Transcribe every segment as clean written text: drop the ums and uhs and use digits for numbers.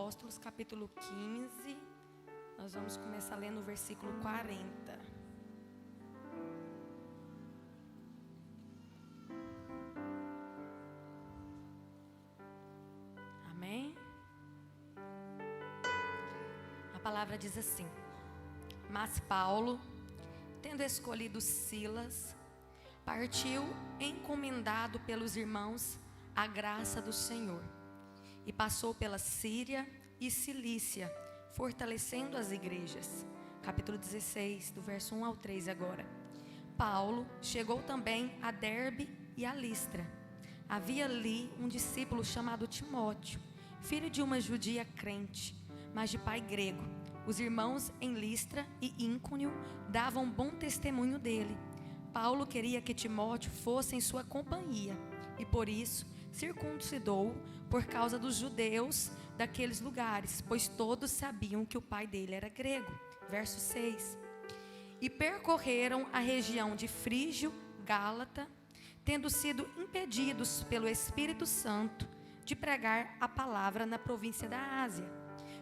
Apóstolos, capítulo 15. Nós vamos começar lendo o versículo 40. Amém? A palavra diz assim: Mas Paulo, tendo escolhido Silas, partiu encomendado pelos irmãos à graça do Senhor, e passou pela Síria e Cilícia, fortalecendo as igrejas. Capítulo 16, do verso 1 ao 3 agora. Paulo chegou também a Derbe e a Listra. Havia ali um discípulo chamado Timóteo, filho de uma judia crente, mas de pai grego. Os irmãos em Listra e Íconio davam bom testemunho dele. Paulo queria que Timóteo fosse em sua companhia, e por isso circuncidou por causa dos judeus daqueles lugares, pois todos sabiam que o pai dele era grego. Verso 6. E percorreram a região de Frígio, Gálata, tendo sido impedidos pelo Espírito Santo de pregar a palavra na província da Ásia.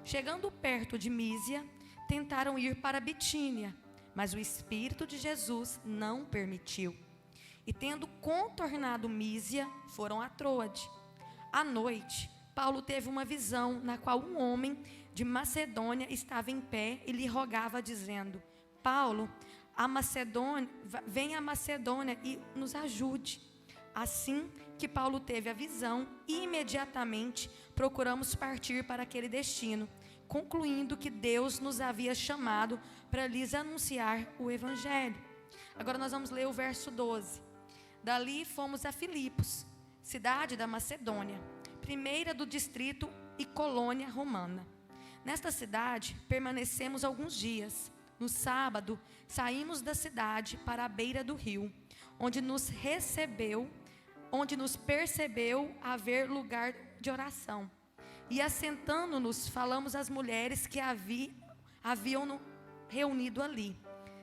Chegando perto de Mísia, tentaram ir para Bitínia, mas o Espírito de Jesus não permitiu. E tendo contornado Mísia, foram a Troade. À noite, Paulo teve uma visão na qual um homem de Macedônia estava em pé e lhe rogava, dizendo: Paulo, venha a Macedônia e nos ajude. Assim que Paulo teve a visão, imediatamente procuramos partir para aquele destino, concluindo que Deus nos havia chamado para lhes anunciar o Evangelho. Agora nós vamos ler o verso 12. Dali fomos a Filipos, cidade da Macedônia, primeira do distrito e colônia romana. Nesta cidade permanecemos alguns dias. No sábado saímos da cidade para a beira do rio, onde nos percebeu haver lugar de oração. E assentando-nos, falamos às mulheres que haviam reunido ali.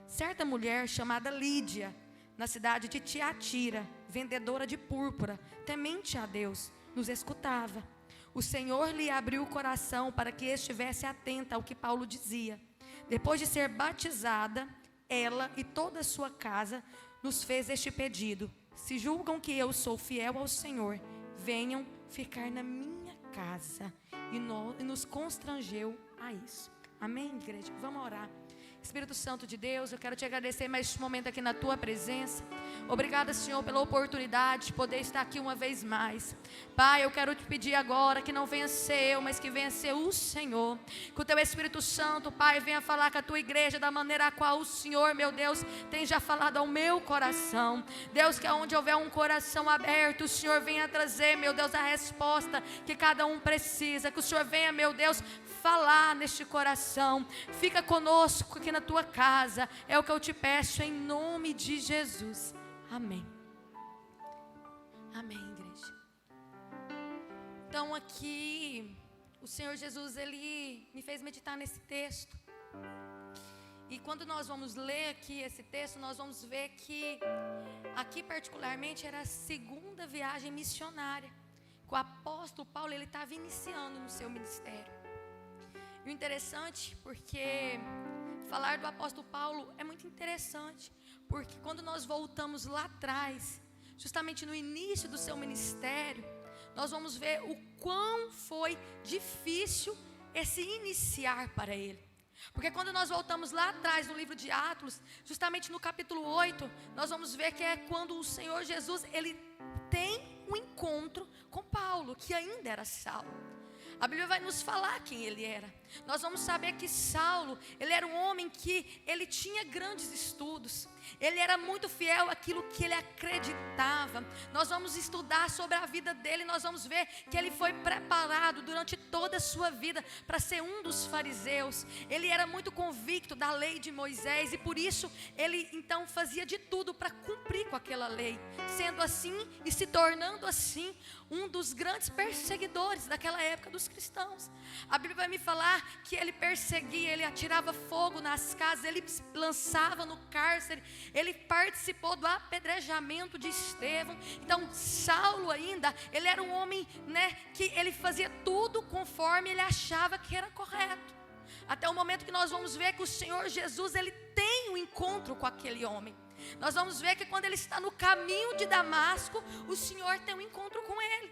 Certa mulher chamada Lídia, na cidade de Tiatira, vendedora de púrpura, temente a Deus, nos escutava. O Senhor lhe abriu o coração para que estivesse atenta ao que Paulo dizia. Depois de ser batizada, ela e toda a sua casa nos fez este pedido: se julgam que eu sou fiel ao Senhor, venham ficar na minha casa. E nos constrangeu a isso. Amém, igreja? Vamos orar. Espírito Santo de Deus, eu quero te agradecer mais este momento aqui na tua presença. Obrigada, Senhor, pela oportunidade de poder estar aqui uma vez mais. Pai, eu quero te pedir agora que não venha ser eu, mas que venha ser o Senhor. Que o teu Espírito Santo, Pai, venha falar com a tua igreja da maneira a qual o Senhor, meu Deus, tem já falado ao meu coração. Deus, que onde houver um coração aberto, o Senhor venha trazer, meu Deus, a resposta que cada um precisa. Que o Senhor venha, meu Deus, falar neste coração. Fica conosco aqui na tua casa, é o que eu te peço em nome de Jesus. Amém. Amém, igreja. Então aqui o Senhor Jesus, Ele me fez meditar nesse texto. E quando nós vamos ler aqui esse texto, nós vamos ver que aqui particularmente era a segunda viagem missionária que o apóstolo Paulo ele estava iniciando no seu ministério. E o interessante, porque falar do apóstolo Paulo é muito interessante, porque quando nós voltamos lá atrás, justamente no início do seu ministério, nós vamos ver o quão foi difícil esse iniciar para ele. Porque quando nós voltamos lá atrás no livro de Atos, justamente no capítulo 8, nós vamos ver que é quando o Senhor Jesus, ele tem um encontro com Paulo, que ainda era Saulo. A Bíblia vai nos falar quem ele era. Nós vamos saber que Saulo, ele era um homem que ele tinha grandes estudos. Ele era muito fiel àquilo que ele acreditava. Nós vamos estudar sobre a vida dele. Nós vamos ver que ele foi preparado durante toda a sua vida para ser um dos fariseus. Ele era muito convicto da lei de Moisés. E por isso ele então fazia de tudo para cumprir com aquela lei. Sendo assim e se tornando assim um dos grandes perseguidores daquela época do os cristãos. A Bíblia vai me falar que ele perseguia, ele atirava fogo nas casas, ele lançava no cárcere, ele participou do apedrejamento de Estevão. Então Saulo ainda, ele era um homem, que ele fazia tudo conforme ele achava que era correto. Até o momento que nós vamos ver que o Senhor Jesus, ele tem um encontro com aquele homem. Nós vamos ver que quando ele está no caminho de Damasco, o Senhor tem um encontro com ele.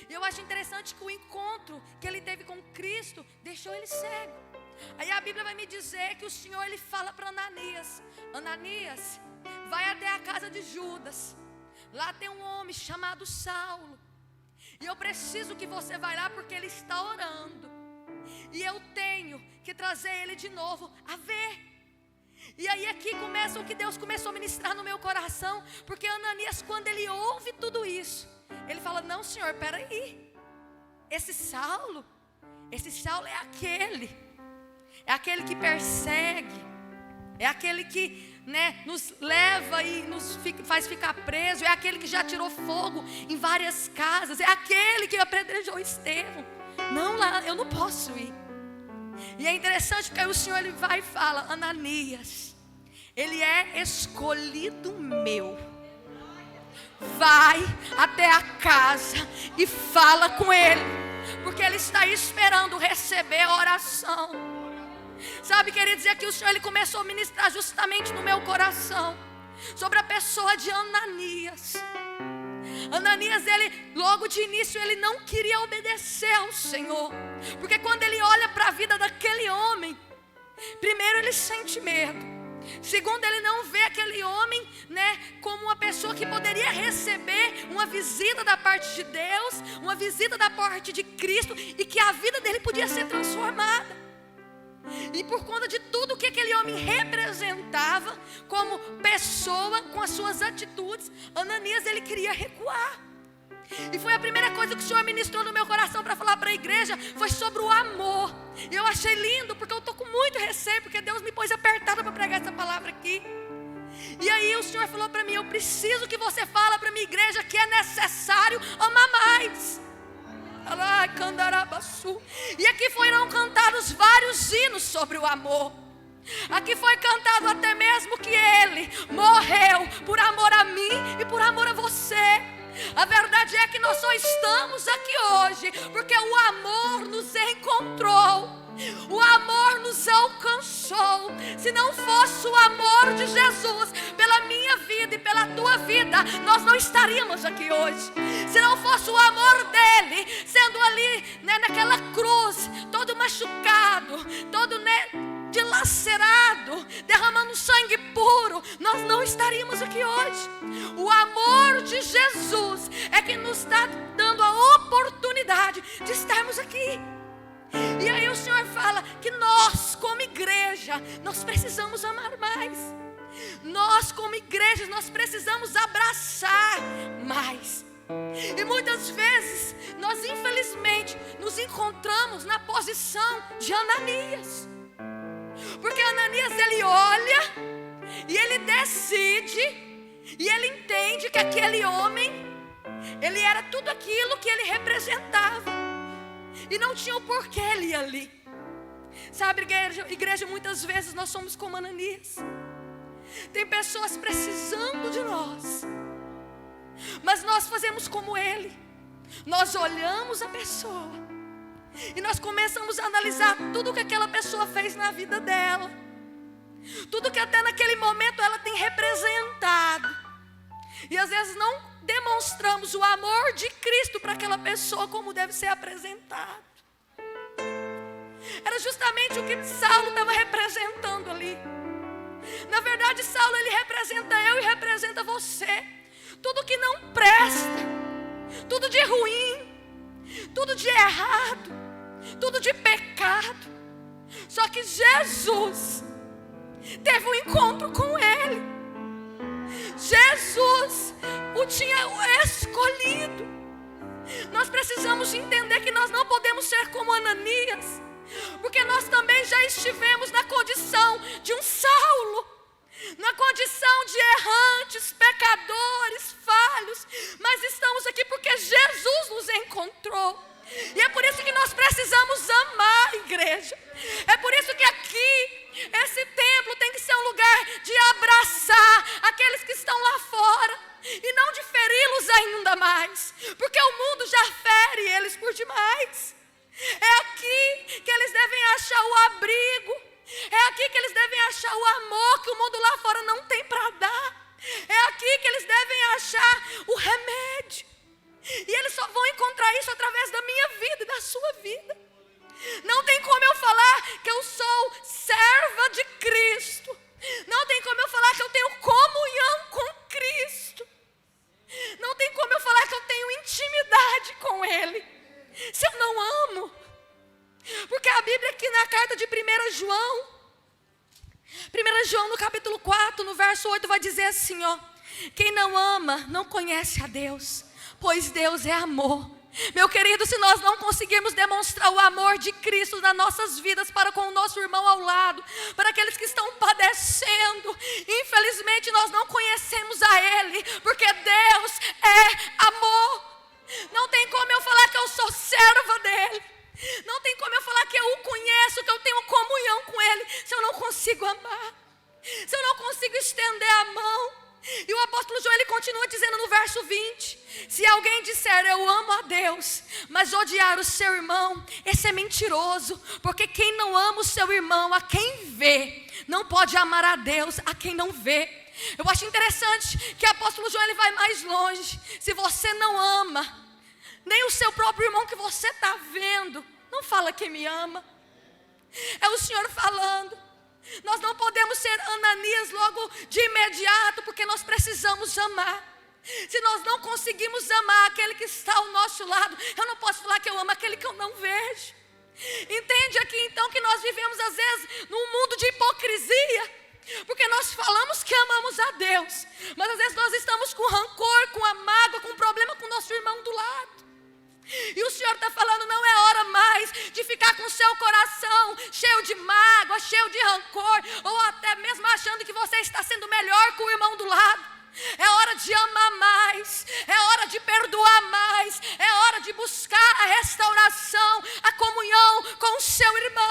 E eu acho interessante que o encontro que ele teve com Cristo deixou ele cego. Aí a Bíblia vai me dizer que o Senhor, ele fala para Ananias: Ananias, vai até a casa de Judas. Lá tem um homem chamado Saulo. E eu preciso que você vá lá porque ele está orando. E eu tenho que trazer ele de novo a ver. E aí aqui começa o que Deus começou a ministrar no meu coração. Porque Ananias, quando ele ouve tudo isso, ele fala: não, Senhor, peraí. Esse Saulo é aquele que persegue, é aquele que nos leva e nos faz ficar preso, é aquele que já tirou fogo em várias casas, é aquele que apedrejou Estevão. Não, lá eu não posso ir. E é interessante porque aí o Senhor, ele vai e fala: Ananias, ele é escolhido meu. Vai até a casa e fala com ele, porque ele está esperando receber a oração. Sabe, queridos, é que o Senhor, ele começou a ministrar justamente no meu coração sobre a pessoa de Ananias. Ananias, ele logo de início, ele não queria obedecer ao Senhor, porque quando ele olha para a vida daquele homem, primeiro ele sente medo, segundo ele não vê aquele homem, como uma pessoa que poderia receber uma visita da parte de Deus, uma visita da parte de Cristo, e que a vida dele podia ser transformada. E por conta de tudo que aquele homem representava como pessoa, com as suas atitudes, Ananias, ele queria recuar. E foi a primeira coisa que o Senhor ministrou no meu coração para falar para a igreja, foi sobre o amor. E eu achei lindo, porque eu estou com muito receio, porque Deus me pôs apertada para pregar essa palavra aqui. E aí o Senhor falou para mim: eu preciso que você fale para a minha igreja que é necessário amar mais. E aqui foram cantados vários hinos sobre o amor. Aqui foi cantado até mesmo que ele morreu por amor a mim e por amor a você. A verdade é que nós só estamos aqui hoje porque o amor nos encontrou, o amor nos alcançou. Se não fosse o amor de Jesus pela minha vida e pela tua vida, nós não estaríamos aqui hoje. Se não fosse o amor dele, sendo ali naquela cruz, todo machucado, todo dilacerado, derramando sangue puro, nós não estaríamos aqui hoje. O amor de Jesus é que nos está dando a oportunidade de estarmos aqui. E aí o Senhor fala que nós, como igreja, nós precisamos amar mais. Nós, como igreja, nós precisamos abraçar mais. E muitas vezes nós, infelizmente, nos encontramos na posição de Ananias. Porque Ananias, ele olha e ele decide, e ele entende que aquele homem, ele era tudo aquilo que ele representava, e não tinha o porquê ele ir ali. Sabe, igreja, muitas vezes nós somos como Ananias. Tem pessoas precisando de nós, mas nós fazemos como ele. Nós olhamos a pessoa e nós começamos a analisar tudo que aquela pessoa fez na vida dela, tudo que até naquele momento ela tem representado, e às vezes não demonstramos o amor de Cristo para aquela pessoa como deve ser apresentado. Era justamente o que Saulo estava representando ali. Na verdade, Saulo, ele representa eu e representa você. Tudo que não presta, tudo de ruim, tudo de errado, tudo de pecado. Só que Jesus teve um encontro com ele. Jesus o tinha escolhido. Nós precisamos entender que nós não podemos ser como Ananias, porque nós também já estivemos na condição de um Saulo, na condição de errantes, pecadores, falhos, mas estamos aqui porque Jesus nos encontrou. E é por isso que nós precisamos igreja. É por isso que aqui, esse templo tem que ser um lugar de abraçar aqueles que estão lá fora e não de feri-los ainda mais, porque o mundo já fere eles por demais. É aqui que eles devem achar o abrigo, é aqui que eles devem achar o amor que o mundo lá fora não tem para dar. É aqui que eles devem achar o remédio. E eles só vão encontrar isso através da minha vida e da sua vida. Não tem como eu falar que eu sou serva de Cristo. Não tem como eu falar que eu tenho comunhão com Cristo. Não tem como eu falar que eu tenho intimidade com Ele, se eu não amo. Porque a Bíblia aqui na carta de 1 João no capítulo 4, no verso 8, vai dizer assim, ó: quem não ama não conhece a Deus, pois Deus é amor. Meu querido, se nós não conseguirmos demonstrar o amor de Cristo nas nossas vidas para com o nosso irmão ao lado, para aqueles que estão padecendo, infelizmente nós não conhecemos a Ele, porque Deus é amor. Não tem como eu falar que eu sou serva dEle, não tem como eu falar que eu o conheço, que eu tenho comunhão com Ele, se eu não consigo amar, se eu não consigo estender a mão. E o apóstolo João, ele continua dizendo no verso 20: se alguém disser eu amo a Deus, mas odiar o seu irmão, esse é mentiroso, porque quem não ama o seu irmão, a quem vê, não pode amar a Deus, a quem não vê. Eu acho interessante que o apóstolo João, ele vai mais longe. Se você não ama nem o seu próprio irmão que você está vendo, não fala que me ama. É o Senhor falando. Nós não podemos ser Ananias logo de imediato, porque nós precisamos amar. Se nós não conseguimos amar aquele que está ao nosso lado, eu não posso falar que eu amo aquele que eu não vejo. Entende aqui então que nós vivemos às vezes num mundo de hipocrisia, porque nós falamos que amamos a Deus, mas às vezes nós estamos com rancor, com a mágoa, com problema com o nosso irmão do lado. E o Senhor está falando, não é hora mais de ficar com o seu coração cheio de mágoa, cheio de rancor, ou até mesmo achando que você está sendo melhor que o irmão do lado. É hora de amar mais, é hora de perdoar mais, é hora de buscar a restauração, a comunhão com o seu irmão.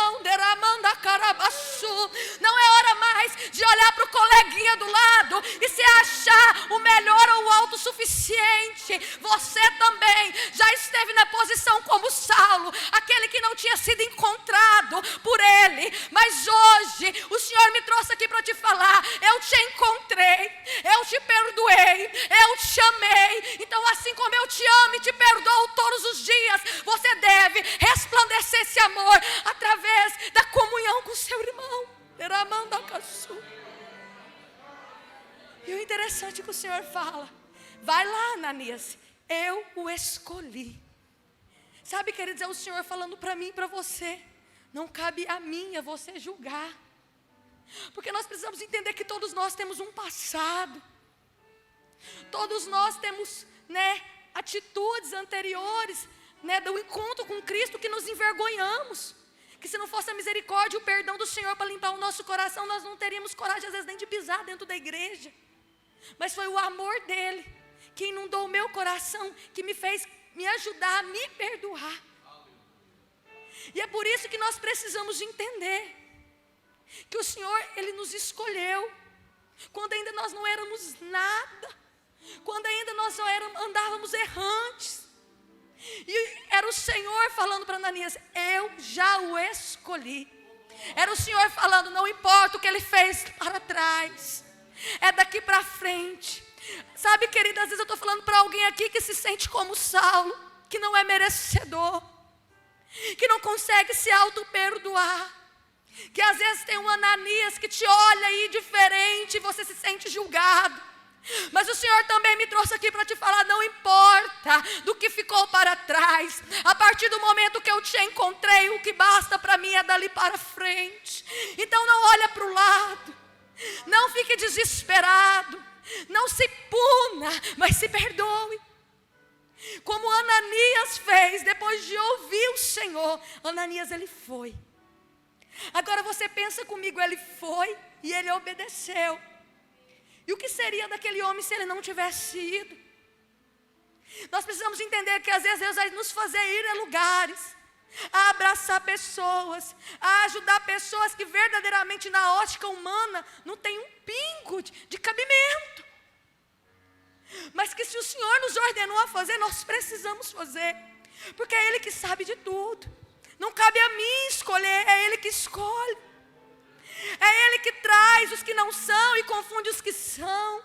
Não é hora mais de olhar para o coleguinha do lado e se achar o melhor ou o autossuficiente. Você também já esteve na posição como Saulo, aquele que não tinha sido encontrado por ele, mas hoje o Senhor me trouxe aqui para te falar: eu te encontrei, eu te perdoei, eu te amei. Então assim como eu te amo e te perdoo todos os dias, você deve resplandecer esse amor através da comunhão com seu irmão. E o interessante é que o Senhor fala: vai lá, Ananias, eu o escolhi. Sabe, queridos, é o Senhor falando para mim e para você. Não cabe a mim, a você julgar, porque nós precisamos entender que todos nós temos um passado. Todos nós temos, atitudes anteriores, do encontro com Cristo, que nos envergonhamos. Que se não fosse a misericórdia e o perdão do Senhor para limpar o nosso coração, nós não teríamos coragem às vezes nem de pisar dentro da igreja. Mas foi o amor dele que inundou o meu coração, que me fez me ajudar a me perdoar. E é por isso que nós precisamos entender que o Senhor, Ele nos escolheu quando ainda nós não éramos nada, quando ainda nós andávamos errantes. E era o Senhor falando para Ananias: eu já o escolhi. Era o Senhor falando: não importa o que ele fez para trás, é daqui para frente. Sabe, querida, às vezes eu estou falando para alguém aqui que se sente como Saulo, que não é merecedor, que não consegue se auto-perdoar, que às vezes tem um Ananias que te olha aí diferente e você se sente julgado. Mas o Senhor também me trouxe aqui para te falar: não importa do que ficou para trás, a partir do momento que eu te encontrei, o que basta para mim é dali para frente. Então não olha para o lado, não fique desesperado, não se puna, mas se perdoe. Como Ananias fez, depois de ouvir o Senhor, Ananias, ele foi. Agora você pensa comigo, ele foi e ele obedeceu. E o que seria daquele homem se ele não tivesse ido? Nós precisamos entender que às vezes Deus vai nos fazer ir a lugares, a abraçar abraçar pessoas, a ajudar pessoas que verdadeiramente na ótica humana não tem um pingo de cabimento. Mas que se o Senhor nos ordenou a fazer, nós precisamos fazer. Porque é Ele que sabe de tudo. Não cabe a mim escolher, é Ele que escolhe. É Ele que traz os que não são e confunde os que são.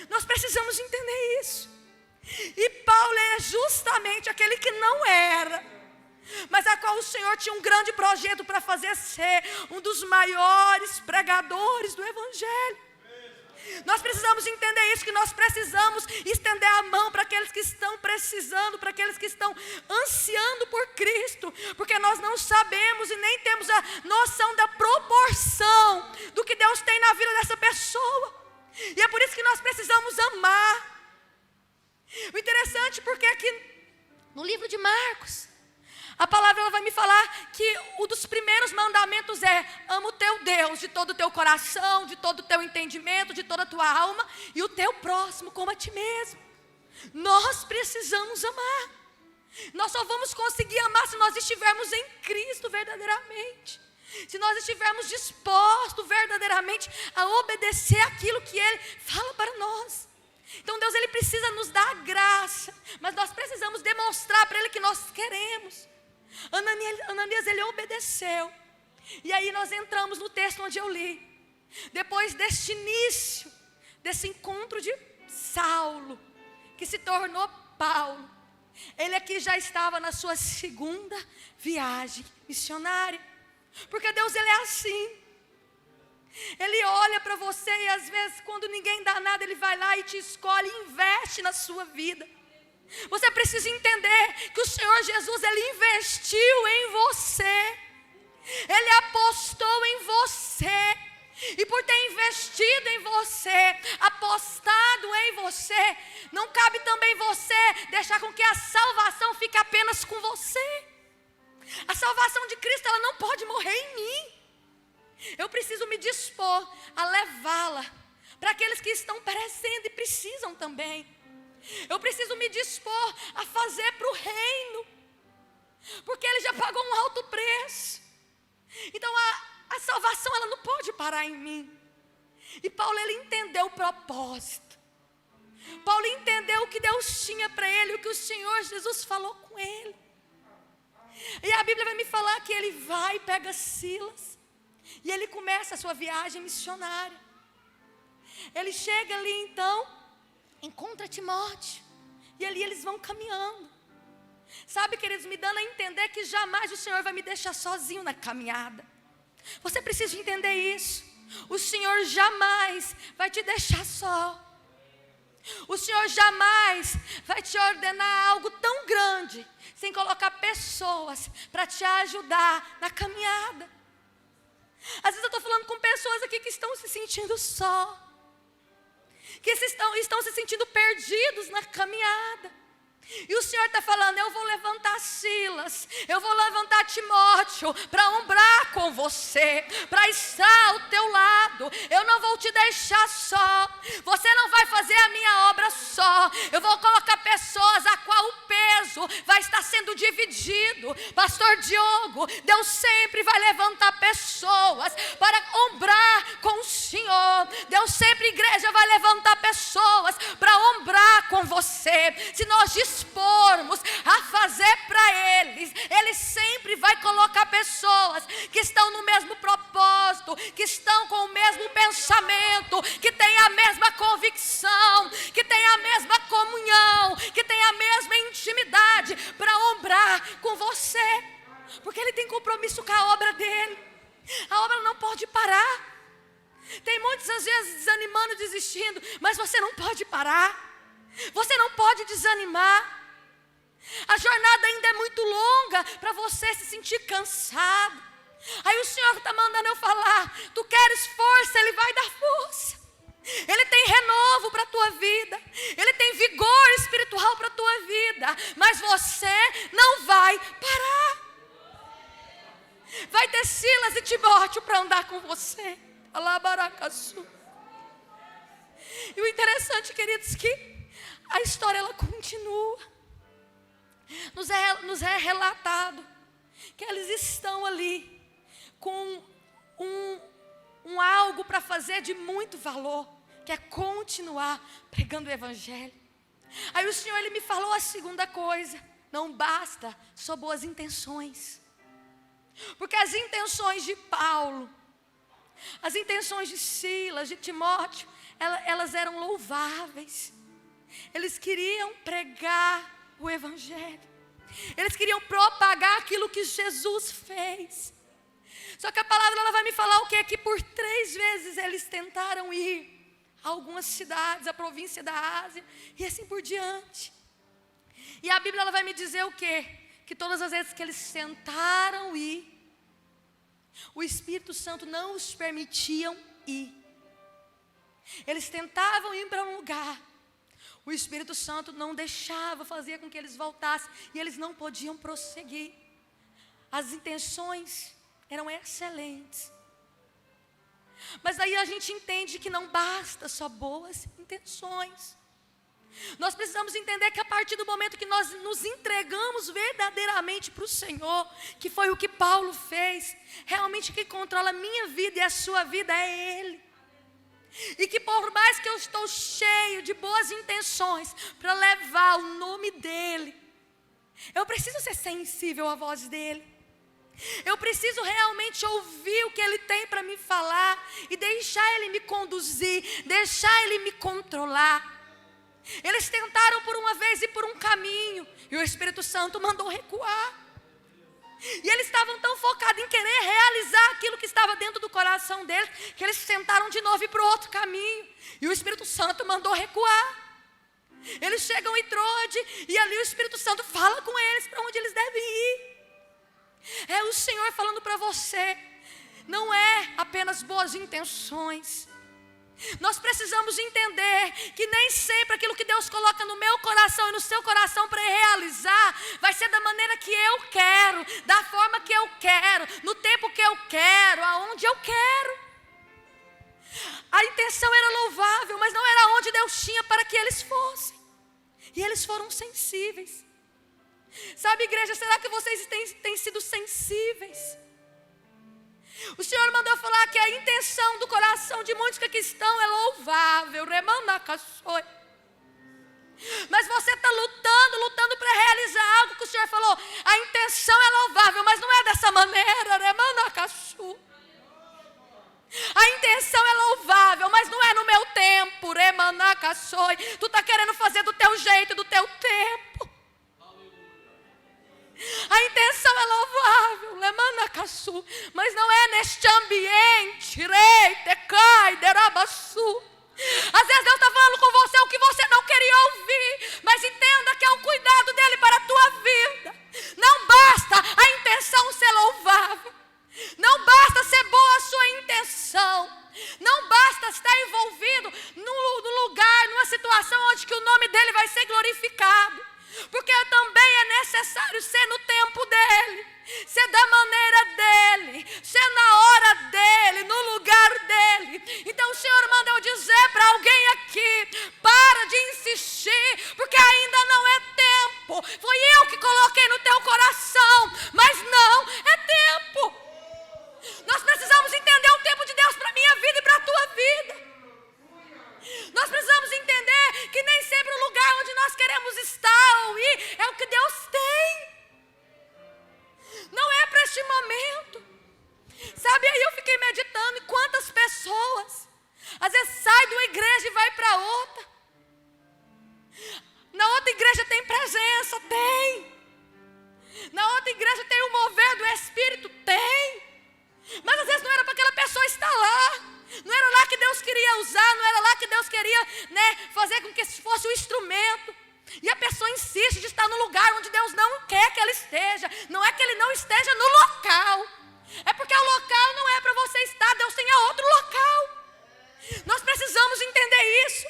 Nós precisamos entender isso. E Paulo é justamente aquele que não era, mas a qual o Senhor tinha um grande projeto para fazer ser um dos maiores pregadores do Evangelho. Nós precisamos entender isso, que nós precisamos estender a mão para aqueles que estão precisando, para aqueles que estão ansiando por Cristo, porque nós não sabemos e nem temos a noção da proporção do que Deus tem na vida dessa pessoa, e é por isso que nós precisamos amar. O interessante porque aqui no livro de Marcos, a palavra ela vai me falar que um dos primeiros mandamentos é: ama o teu Deus de todo o teu coração, de todo o teu entendimento, de toda a tua alma, e o teu próximo como a ti mesmo. Nós precisamos amar. Nós só vamos conseguir amar se nós estivermos em Cristo verdadeiramente, se nós estivermos dispostos verdadeiramente a obedecer aquilo que Ele fala para nós. Então Deus Ele precisa nos dar a graça, mas nós precisamos demonstrar para Ele que nós queremos. Ananias ele obedeceu. E aí nós entramos no texto onde eu li. Depois deste início, desse encontro de Saulo, que se tornou Paulo, ele aqui já estava na sua segunda viagem missionária. Porque Deus ele é assim. Ele olha para você e às vezes quando ninguém dá nada, Ele vai lá e te escolhe e investe na sua vida. Você precisa entender que o Senhor Jesus, Ele investiu em você. Ele apostou em você. E por ter investido em você, apostado em você, não cabe também você deixar com que a salvação fique apenas com você. A salvação de Cristo, ela não pode morrer em mim. Eu preciso me dispor a levá-la para aqueles que estão perecendo e precisam também. Eu preciso me dispor a fazer para o reino, porque Ele já pagou um alto preço. Então a salvação ela não pode parar em mim. E Paulo ele entendeu o propósito. Paulo entendeu o que Deus tinha para ele, o que o Senhor Jesus falou com ele. E a Bíblia vai me falar que ele vai e pega Silas e ele começa a sua viagem missionária. Ele chega ali então, encontra Timóteo, e ali eles vão caminhando. Sabe, queridos, me dando a entender que jamais o Senhor vai me deixar sozinho na caminhada. Você precisa entender isso. O Senhor jamais vai te deixar só. O Senhor jamais vai te ordenar algo tão grande sem colocar pessoas para te ajudar na caminhada. Às vezes eu estou falando com pessoas aqui que estão se sentindo só, que estão se sentindo perdidos na caminhada. E o Senhor está falando: eu vou levantar Silas, eu vou levantar Timóteo para ombrar com você, para estar ao teu lado. Eu não vou te deixar só. Você não vai fazer a minha obra só. Eu vou colocar pessoas a qual o peso vai estar sendo dividido. Pastor Diogo, Deus sempre vai levantar pessoas para ombrar com o Senhor. Deus sempre, igreja, vai levantar pessoas para ombrar com você. Se nós dispormos a fazer para eles, Ele sempre vai colocar pessoas que estão no mesmo propósito, que estão com o mesmo pensamento, que têm a mesma convicção, que têm a mesma comunhão, que têm a mesma intimidade para ombrar com você, porque Ele tem compromisso com a obra dEle. A obra não pode parar. Tem muitas às vezes desanimando, desistindo, mas você não pode parar. Você não pode desanimar. A jornada ainda é muito longa para você se sentir cansado. Aí o Senhor está mandando eu falar: tu queres força, Ele vai dar força. Ele tem renovo para a tua vida. Ele tem vigor espiritual para a tua vida. Mas você não vai parar. Vai ter Silas e Timóteo para andar com você. Alabaracaçu. E o interessante, queridos, que a história ela continua. Nos é relatado que eles estão ali com um algo para fazer de muito valor, que é continuar pregando o evangelho. Aí o Senhor, Ele me falou a segunda coisa: não basta só boas intenções, porque as intenções de Paulo, as intenções de Silas, de Timóteo, elas eram louváveis. Eles queriam pregar o evangelho, eles queriam propagar aquilo que Jesus fez. Só que a palavra, ela vai me falar o quê? Que por 3 vezes eles tentaram ir a algumas cidades, a província da Ásia e assim por diante. E a Bíblia, ela vai me dizer o quê? Que todas as vezes que eles tentaram ir, o Espírito Santo não os permitiam ir. Eles tentavam ir para um lugar, o Espírito Santo não deixava, fazia com que eles voltassem, e eles não podiam prosseguir. As intenções eram excelentes, mas daí a gente entende que não basta só boas intenções. Nós precisamos entender que a partir do momento que nós nos entregamos verdadeiramente para o Senhor, que foi o que Paulo fez, realmente quem controla a minha vida e a sua vida é Ele. E que por mais que eu estou cheio de boas intenções para levar o nome dEle, eu preciso ser sensível à voz dEle. Eu preciso realmente ouvir o que Ele tem para me falar e deixar Ele me conduzir, deixar Ele me controlar. Eles tentaram por uma vez e por um caminho, e o Espírito Santo mandou recuar. E eles estavam tão focados em querer realizar aquilo que estava dentro do coração deles, que eles tentaram de novo ir para o outro caminho, e o Espírito Santo mandou recuar. Eles chegam em Trode, e ali o Espírito Santo fala com eles para onde eles devem ir. É o Senhor falando para você, não é apenas boas intenções. Nós precisamos entender que nem sempre aquilo que Deus coloca no meu coração e no seu coração para realizar, vai ser da maneira que eu quero, da forma que eu quero, no tempo que eu quero, aonde eu quero. A intenção era louvável, mas não era onde Deus tinha para que eles fossem. E eles foram sensíveis. Sabe, igreja, será que vocês têm sido sensíveis? O Senhor mandou falar que a intenção do coração de muitos que aqui estão é louvável, mas você está lutando para realizar algo que o Senhor falou. A intenção é louvável, mas não é dessa maneira. A intenção é louvável, mas não é no meu tempo. Tu está querendo fazer do teu jeito, do teu tempo. A intenção é louvável, mas não é neste ambiente. Às vezes Deus está falando com você o que você não queria ouvir, mas entenda que é o cuidado dEle para a tua vida. Não basta a intenção ser louvável, não basta ser boa a sua intenção, não basta estar envolvido num lugar, numa situação onde que o nome dEle vai ser glorificado. Porque também é necessário ser no tempo dEle, ser da maneira dEle, ser na hora dEle, no lugar dEle. Então o Senhor manda eu dizer para alguém aqui, para de insistir, porque ainda não é tempo. Foi eu que coloquei no teu coração, mas não é tempo. Nós precisamos entender o tempo de Deus para a minha vida e para a tua vida. Nós precisamos entender que nem sempre o lugar onde nós queremos estar ou ir é o que Deus tem. Não é para este momento. Sabe, aí eu fiquei meditando em quantas pessoas às vezes sai de uma igreja e vai para outra. Na outra igreja tem presença? Tem. Na outra igreja tem o mover do Espírito? Tem. Mas às vezes não era para aquela pessoa estar lá. Não era lá que Deus queria usar, não era lá que Deus queria, fazer com que fosse o instrumento. E a pessoa insiste de estar no lugar onde Deus não quer que ela esteja. Não é que Ele não esteja no local, é porque o local não é para você estar. Deus tem outro local. Nós precisamos entender isso.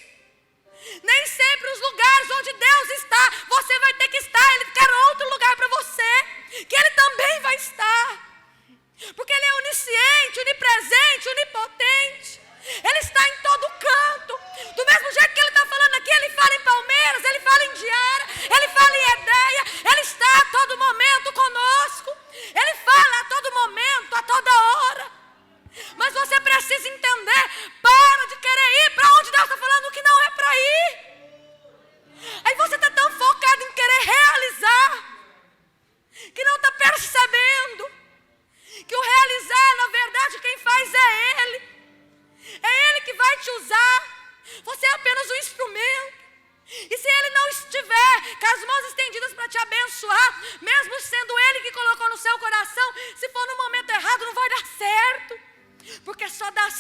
Nem sempre os lugares onde Deus está, você vai ter que estar. Ele quer outro lugar para você, que Ele também vai estar. Porque Ele é onisciente, onipresente, onipotente. Ele está em todo canto. Do mesmo jeito que Ele está falando aqui, Ele fala em Palmeiras, Ele fala em Diara, Ele fala em Edeia. Ele está a todo momento conosco. Ele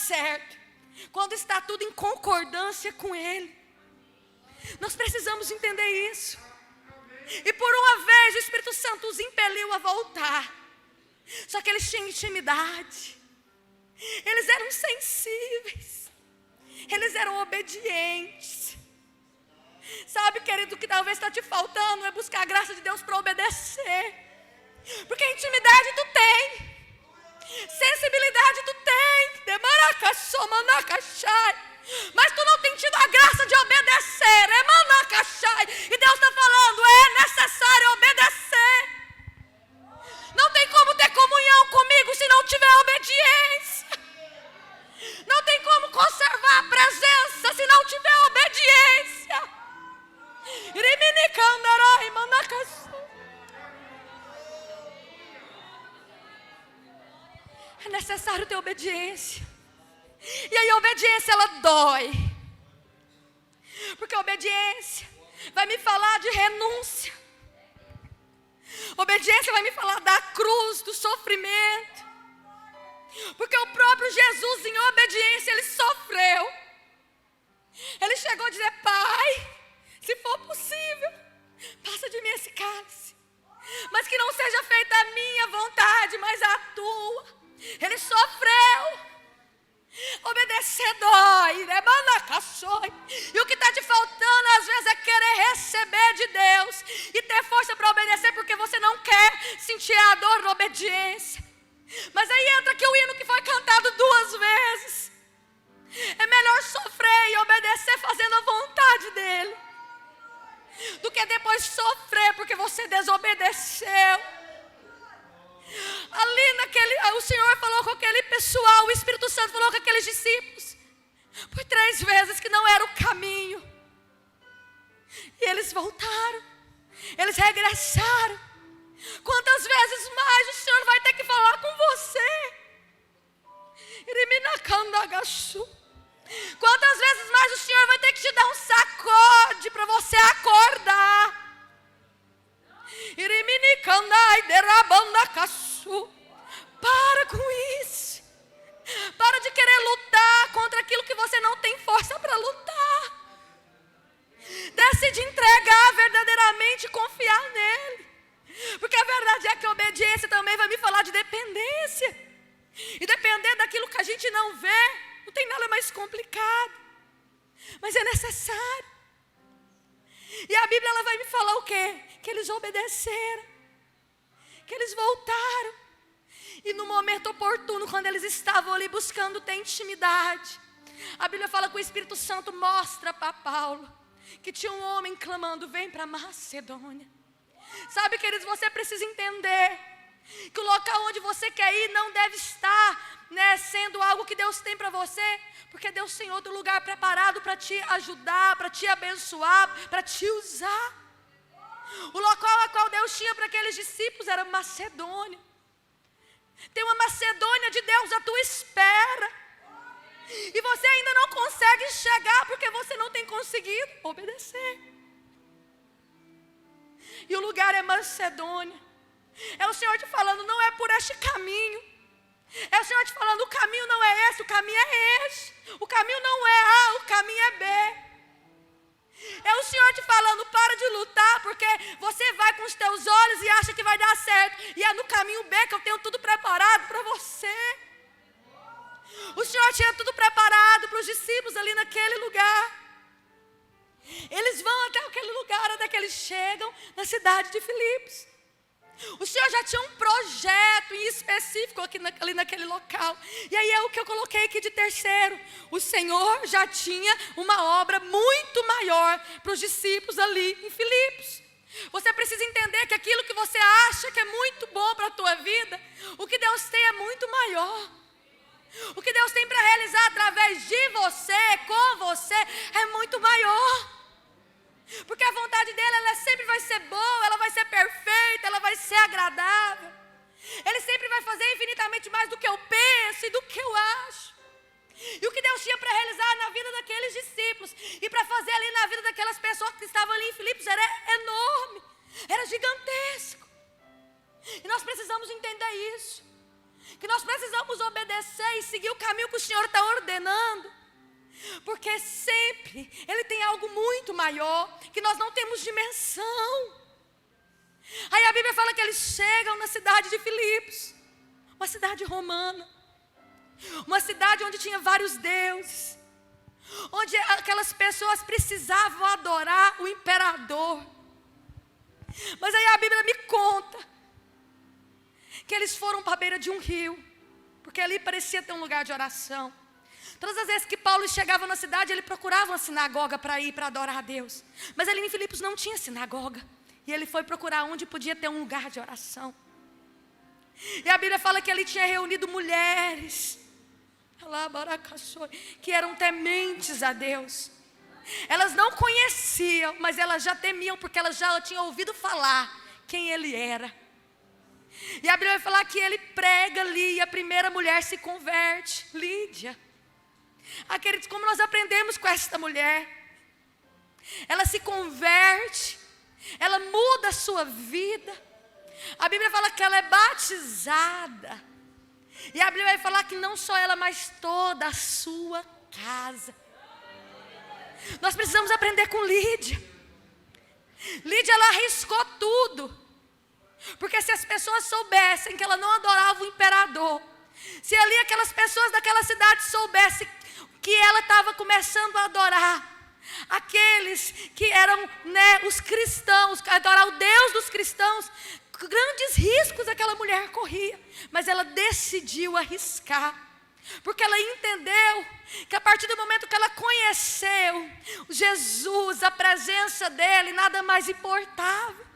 certo quando está tudo em concordância com Ele. Nós precisamos entender isso. E por uma vez o Espírito Santo os impeliu a voltar. Só que eles tinham intimidade. Eles eram sensíveis. Eles eram obedientes. Sabe, querido, o que talvez está te faltando é buscar a graça de Deus para obedecer. Porque intimidade tu tem. Sensibilidade tu tem. Mas tu não tem tido a graça de obedecer. E Deus está falando, é necessário obedecer. Não tem como ter comunhão comigo se não tiver obediência. Não tem como conservar a presença se não tiver obediência. É necessário ter obediência. E aí a obediência, ela dói. Porque a obediência vai me falar de renúncia. Obediência vai me falar da cruz, do sofrimento. Porque o próprio Jesus, em obediência, ele sofreu. Ele chegou a dizer, Pai, se for possível, passa de mim esse cálice. Mas que não seja feita a minha vontade, mas a tua. Ele sofreu. Obedecer dói, né? E o que está te faltando às vezes é querer receber de Deus e ter força para obedecer, porque você não quer sentir a dor da obediência. Mas aí entra aqui o hino que foi cantado 2 vezes. É melhor sofrer e obedecer fazendo a vontade dele, do que depois sofrer porque você desobedeceu. Ali o Senhor falou com aquele pessoal, o Espírito Santo falou com aqueles discípulos por 3 vezes que não era o caminho. E eles voltaram, eles regressaram. Quantas vezes mais o Senhor vai ter que falar com você? Quantas vezes mais o Senhor vai ter que te dar um sacode para você acordar? Para com isso. Para de querer lutar contra aquilo que você não tem força para lutar. Decide entregar verdadeiramente e confiar nele. Porque a verdade é que a obediência também vai me falar de dependência. E depender daquilo que a gente não vê, não tem nada mais complicado. Mas é necessário. E a Bíblia, ela vai me falar o quê? Que eles obedeceram. Que eles voltaram. E no momento oportuno, quando eles estavam ali buscando ter intimidade, a Bíblia fala que o Espírito Santo mostra para Paulo que tinha um homem clamando, vem para Macedônia. Sabe, queridos, você precisa entender que o local onde você quer ir não deve estar, sendo algo que Deus tem para você, porque Deus tem outro lugar preparado para te ajudar, para te abençoar, para te usar. O local a qual Deus tinha para aqueles discípulos era Macedônia. Tem uma Macedônia de Deus à tua espera, e você ainda não consegue chegar porque você não tem conseguido obedecer. E o lugar é Macedônia. É o Senhor te falando, não é por este caminho. É o Senhor te falando, o caminho não é esse, o caminho é este. O caminho não é A, o caminho é B. É o Senhor te falando, para de lutar, porque você vai com os teus olhos e acha que vai dar certo. E é no caminho B que eu tenho tudo preparado para você. O Senhor tinha tudo preparado para os discípulos ali naquele lugar. Eles vão até aquele lugar, até que eles chegam na cidade de Filipos. O Senhor já tinha um projeto em específico ali naquele local. E aí é o que eu coloquei aqui de terceiro. O Senhor já tinha uma obra muito maior para os discípulos ali em Filipos. Você precisa entender que aquilo que você acha que é muito bom para a tua vida, o que Deus tem é muito maior. O que Deus tem para realizar através de você, com você, é muito maior. Porque a vontade dele, ela sempre vai ser boa, ela vai ser perfeita, ela vai ser agradável. Ele sempre vai fazer infinitamente mais do que eu penso e do que eu acho. E o que Deus tinha para realizar na vida daqueles discípulos e para fazer ali na vida daquelas pessoas que estavam ali em Filipos era enorme, era gigantesco. E nós precisamos entender isso. que nós precisamos obedecer e seguir o caminho que o Senhor está ordenando, porque sempre Ele tem algo muito maior, que nós não temos dimensão. Aí a Bíblia fala que eles chegam na cidade de Filipos, uma cidade romana, uma cidade onde tinha vários deuses, onde aquelas pessoas precisavam adorar o imperador. Mas aí a Bíblia me conta que eles foram para a beira de um rio, porque ali parecia ter um lugar de oração. Todas as vezes que Paulo chegava na cidade, ele procurava uma sinagoga para ir, para adorar a Deus. Mas ali em Filipos não tinha sinagoga, e ele foi procurar onde podia ter um lugar de oração. E a Bíblia fala que ali tinha reunido mulheres que eram tementes a Deus. Elas não conheciam, mas elas já temiam, porque elas já tinham ouvido falar quem ele era. E a Bíblia vai falar que ele prega ali, e a primeira mulher se converte, Lídia. Queridos, como nós aprendemos com esta mulher, ela se converte, ela muda a sua vida. A Bíblia fala que ela é batizada, e a Bíblia vai falar que não só ela, mas toda a sua casa. Nós precisamos aprender com Lídia. Lídia, ela arriscou tudo, porque se as pessoas soubessem que ela não adorava o imperador, se ali aquelas pessoas daquela cidade soubessem que ela estava começando a adorar aqueles que eram, os cristãos, adorar o Deus dos cristãos, grandes riscos aquela mulher corria. Mas ela decidiu arriscar, porque ela entendeu que a partir do momento que ela conheceu Jesus, a presença dele, nada mais importava.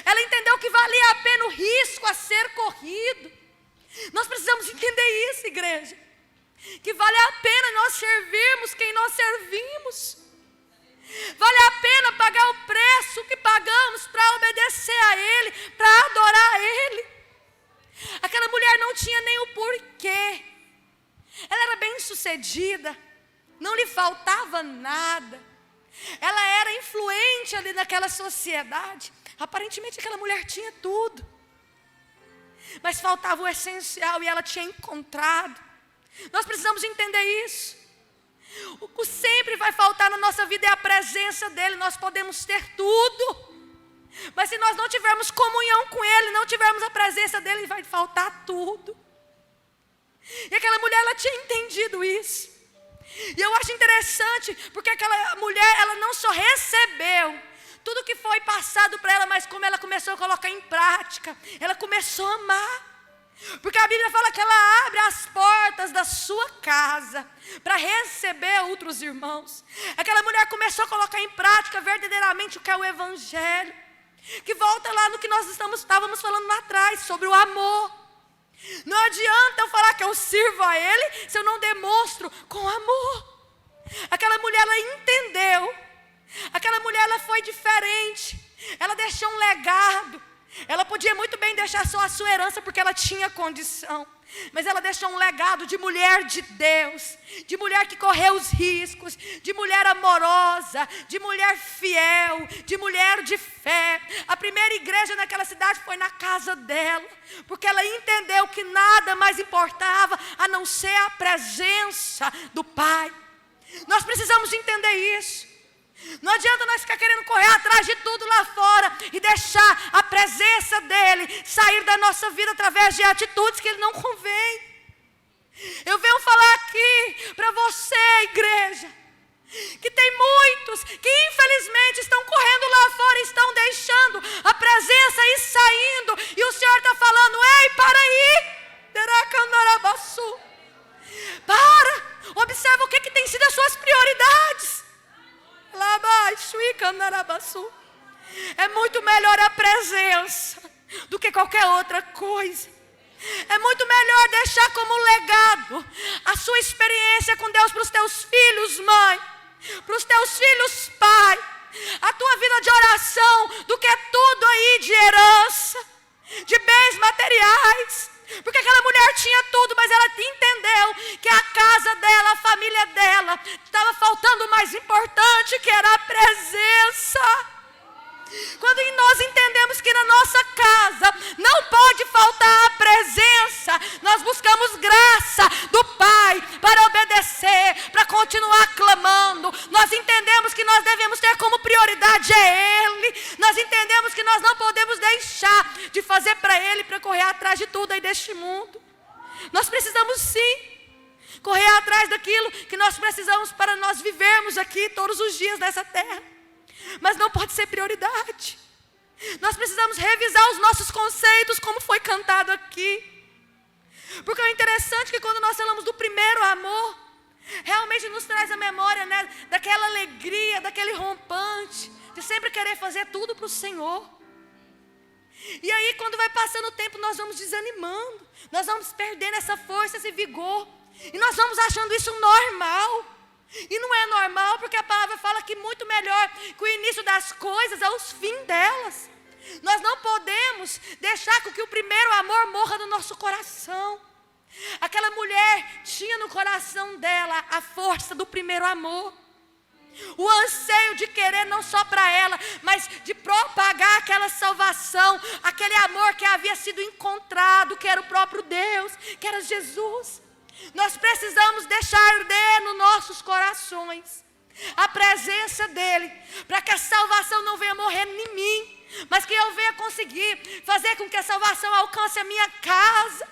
Ela entendeu que valia a pena o risco a ser corrido. Nós precisamos entender isso, igreja, que vale a pena nós servirmos quem nós servimos. Vale a pena pagar o preço que pagamos para obedecer a Ele, para adorar a Ele. Aquela mulher não tinha nem o porquê. Ela era bem sucedida, não lhe faltava nada. Ela era influente ali naquela sociedade. Aparentemente aquela mulher tinha tudo, mas faltava o essencial, e ela tinha encontrado. Nós precisamos entender isso. O que sempre vai faltar na nossa vida é a presença dEle. Nós podemos ter tudo, mas se nós não tivermos comunhão com Ele, não tivermos a presença dEle, vai faltar tudo. E aquela mulher, ela tinha entendido isso. E eu acho interessante, porque aquela mulher, ela não só recebeu tudo que foi passado para ela, mas como ela começou a colocar em prática, ela começou a amar. Porque a Bíblia fala que ela abre as portas da sua casa para receber outros irmãos. Aquela mulher começou a colocar em prática verdadeiramente o que é o Evangelho, que volta lá no que nós estávamos falando lá atrás, sobre o amor. Não adianta eu falar que eu sirvo a Ele se eu não demonstro com amor. Aquela mulher, ela entendeu. Aquela mulher, ela foi diferente. Ela deixou um legado. Ela podia muito bem deixar só a sua herança, porque ela tinha condição, mas ela deixou um legado de mulher de Deus, de mulher que correu os riscos, de mulher amorosa, de mulher fiel, de mulher de fé. A primeira igreja naquela cidade foi na casa dela, porque ela entendeu que nada mais importava a não ser a presença do Pai. Nós precisamos entender isso. Não adianta nós ficar querendo correr atrás de tudo lá fora e deixar a presença dEle sair da nossa vida através de atitudes que Ele não convém. Eu venho falar aqui para você, igreja, que tem muitos que infelizmente estão correndo lá fora e estão deixando a presença ir saindo, e o Senhor está falando: ei, para aí, para, observa o que tem sido as suas prioridades. É muito melhor a presença do que qualquer outra coisa. É muito melhor deixar como legado a sua experiência com Deus para os teus filhos, mãe, para os teus filhos, pai, a tua vida de oração, do que tudo aí de herança, de bens materiais. Porque aquela mulher tinha tudo, mas ela entendeu que a casa dela, a família dela, estava faltando o mais importante, que era a presença. Quando nós entendemos que na nossa casa não pode faltar a presença, nós nós buscamos graça do Pai para obedecer, para continuar clamando. Nós entendemos que nós devemos ter como prioridade Ele. Nós entendemos que nós não podemos deixar de fazer para Ele, para correr atrás de tudo aí deste mundo. Nós precisamos sim correr atrás daquilo que nós precisamos para nós vivermos aqui todos os dias nessa terra. Mas não pode ser prioridade. Nós precisamos revisar os nossos conceitos, como foi cantado aqui. Porque é interessante que quando nós falamos do primeiro amor, realmente nos traz a memória, né, daquela alegria, daquele rompante, de sempre querer fazer tudo para o Senhor. E aí quando vai passando o tempo, nós vamos desanimando, nós vamos perdendo essa força, esse vigor, e nós vamos achando isso normal. E não é normal, porque a palavra fala que muito melhor que o início das coisas é os fins delas. Nós não podemos deixar que o primeiro amor morra no nosso coração. Aquela mulher tinha no coração dela a força do primeiro amor, o anseio de querer não só para ela, mas de propagar aquela salvação, aquele amor que havia sido encontrado, que era o próprio Deus, que era Jesus. Nós precisamos deixar arder nos nossos corações a presença dEle, para que a salvação não venha morrer em mim, mas que eu venha conseguir fazer com que a salvação alcance a minha casa,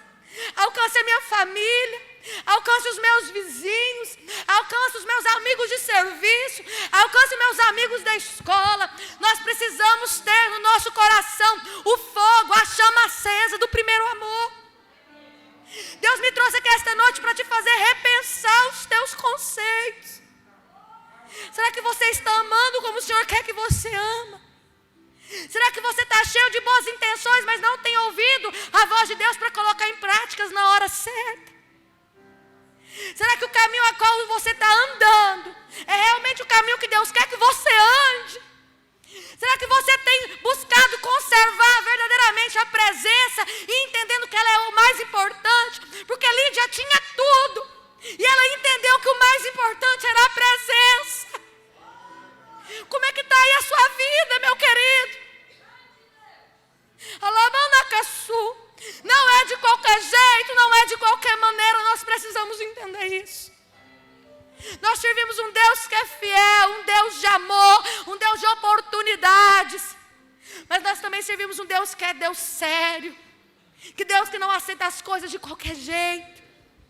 alcance a minha família, alcance os meus vizinhos, alcance os meus amigos de serviço, alcance meus amigos da escola. Nós precisamos ter no nosso coração o fogo, a chama acesa do primeiro amor. Deus me trouxe aqui esta noite para te fazer repensar os teus conceitos. Será que você está amando como o Senhor quer que você ama? Será que você está cheio de boas intenções, mas não tem ouvido a voz de Deus para colocar em práticas na hora certa? Será que o caminho a qual você está andando é realmente o caminho que Deus quer que você ande? Será que você tem buscado conservar verdadeiramente a presença e entendendo que ela é o mais importante? Porque Lídia tinha tudo e ela entendeu que o mais importante era a presença. Como é que está aí a sua vida, meu querido? Alamanacassu. Não é de qualquer jeito, não é de qualquer maneira, nós precisamos entender isso. Nós servimos um Deus que é fiel, um Deus de amor, um Deus de oportunidades. Mas nós também servimos um Deus que é Deus sério, que Deus que não aceita as coisas de qualquer jeito.